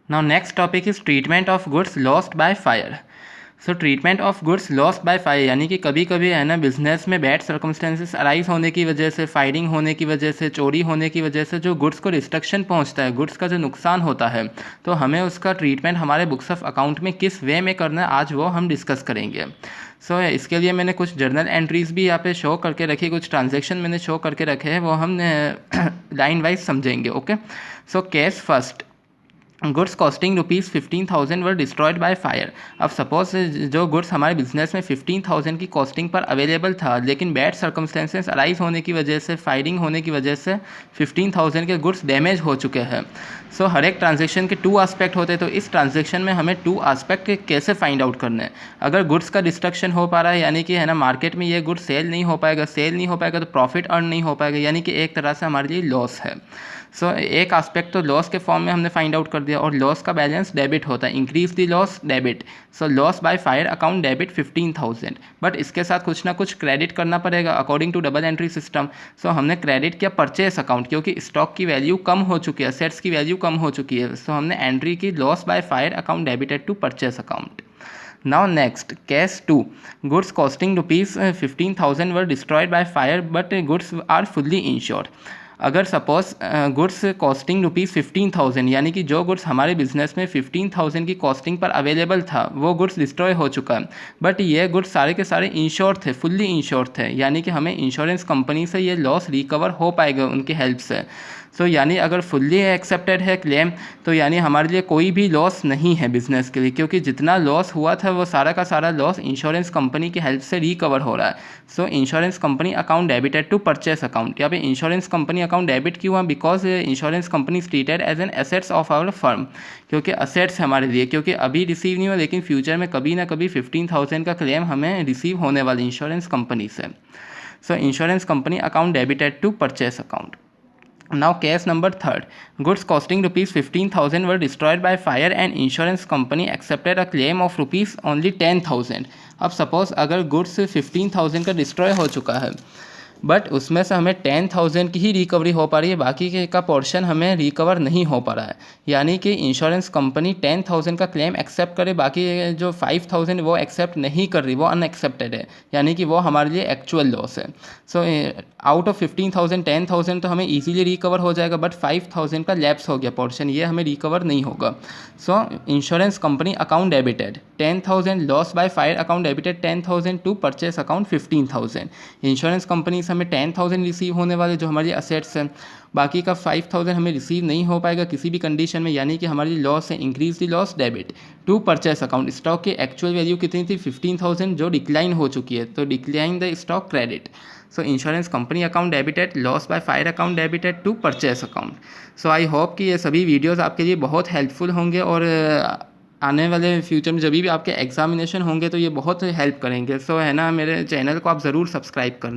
Now next topic is treatment of goods lost by fire. So treatment of goods lost by fire यानी कि कभी कभी है ना बिजनेस में बैड सर्कमस्टेंसेस अराइज होने की वजह से, फायरिंग होने की वजह से, चोरी होने की वजह से जो गुड्स को डिस्ट्रक्शन पहुंचता है, गुड्स का जो नुकसान होता है, तो हमें उसका ट्रीटमेंट हमारे बुक्स ऑफ अकाउंट में किस वे में करना है आज वो हम डिस्कस करेंगे। सो इसके लिए मैंने कुछ जर्नल एंट्रीज भी यहाँ पे शो करके रखी, कुछ ट्रांजेक्शन मैंने शो करके रखे हैं, वो हम लाइन वाइज समझेंगे। Okay, so case first, goods costing ₹15,000 were destroyed by fire. अब सपोज जो गुड्स हमारे बिजनेस में 15,000 की कॉस्टिंग पर अवेलेबल था, लेकिन बैड सर्कमस्टेंसेस अराइज होने की वजह से, फायरिंग होने की वजह से 15,000 के गुड्स डैमेज हो चुके हैं। सो हर एक ट्रांजेक्शन के 2 आस्पेक्ट होते हैं, तो इस ट्रांजेक्शन में हमें 2 आस्पेक्ट के कैसे फाइंड आउट करने हैं। अगर गुड्स का डिस्ट्रक्शन हो पा रहा है, यानी कि है ना मार्केट में ये गुड्स सेल नहीं हो पाएगा, सेल नहीं हो पाएगा तो प्रॉफिट अर्न नहीं हो पाएगा, यानी कि एक तरह से हमारे लिए लॉस है। सो एक आस्पेक्ट तो लॉस के फॉर्म में हमने फाइंड आउट कर दिया, और लॉस का बैलेंस डेबिट होता है, increase the loss debit. So loss by fire account debit 15,000, but इसके साथ कुछ ना कुछ क्रेडिट करना पड़ेगा according to double entry system. So हमने क्रेडिट किया परचेस अकाउंट, क्योंकि स्टॉक की वैल्यू कम हो चुकी है, असेट्स की वैल्यू कम हो चुकी है। सो हमने एंट्री की loss by fire account debited to purchase account. Now next, case 2, goods costing ₹15,000 were destroyed by fire but goods are fully insured। अगर सपोज गुड्स कॉस्टिंग ₹15,000 यानी कि जो गुड्स हमारे बिजनेस में 15,000 की कॉस्टिंग पर अवेलेबल था, वो गुड्स डिस्ट्रॉय हो चुका है, बट ये गुड्स सारे के सारे इंश्योर थे, फुल्ली इंश्योर थे, यानी कि हमें इंश्योरेंस कंपनी से ये लॉस रिकवर हो पाएगा उनकी हेल्प से। सो यानी अगर फुल्ली एक्सेप्टेड है क्लेम, तो यानी हमारे लिए कोई भी लॉस नहीं है बिजनेस के लिए, क्योंकि जितना लॉस हुआ था वो सारा का सारा लॉस इंश्योरेंस कंपनी की हेल्प से रिकवर हो रहा है। So insurance company account debited to purchase account. यहाँ पे इंश्योरेंस कंपनी अकाउंट डेबिट क्यों हुआ? Because insurance company treated as an assets of our firm, क्योंकि असेट्स हमारे लिए, क्योंकि अभी रिसीव नहीं हुआ लेकिन फ्यूचर में कभी ना कभी 15,000 का क्लेम हमें रिसीव होने वाली इंश्योरेंस कंपनी से। So insurance company account debited to purchase account. Now case number 3, goods costing ₹15,000 were destroyed by fire and insurance company accepted a claim of only ₹10,000। अब सपोज अगर गुड्स 15,000 का destroy हो चुका है, but उसमें से हमें 10,000 की ही रिकवरी हो पा रही है, बाकी का पोर्शन हमें रिकवर नहीं हो पा रहा है। यानी कि इंश्योरेंस कंपनी 10,000 का क्लेम एक्सेप्ट करे, बाकी जो 5,000 वो एक्सेप्ट नहीं कर रही, वो अनएक्सेप्टेड है, यानी कि वो हमारे लिए एक्चुअल लॉस है। सो आउट ऑफ 15,000 10,000 तो हमें ईजिली रिकवर हो जाएगा, बट 5,000 का लैप्स हो गया पोर्शन, ये हमें रिकवर नहीं होगा। So insurance company account debited 10,000, loss by fire account debited 10,000 to purchase account 15,000। Insurance company से हमें 10,000 रिसीव होने वाले जो हमारी असेट्स हैं, बाकी का 5,000 हमें रिसीव नहीं हो पाएगा किसी भी कंडीशन में, यानी कि हमारी लॉस है, increase the loss debit to purchase account. Stock की एक्चुअल वैल्यू कितनी थी? 15,000, जो डिक्लाइन हो चुकी है, तो decline the stock credit. So insurance company account debited, loss by fire account debited to purchase account. So I hope कि ये सभी वीडियोज़ आपके लिए बहुत हेल्पफुल होंगे, और आने वाले फ्यूचर में जब भी आपके एग्जामिनेशन होंगे तो ये बहुत हेल्प करेंगे। सो है ना, मेरे चैनल को आप ज़रूर सब्सक्राइब करना।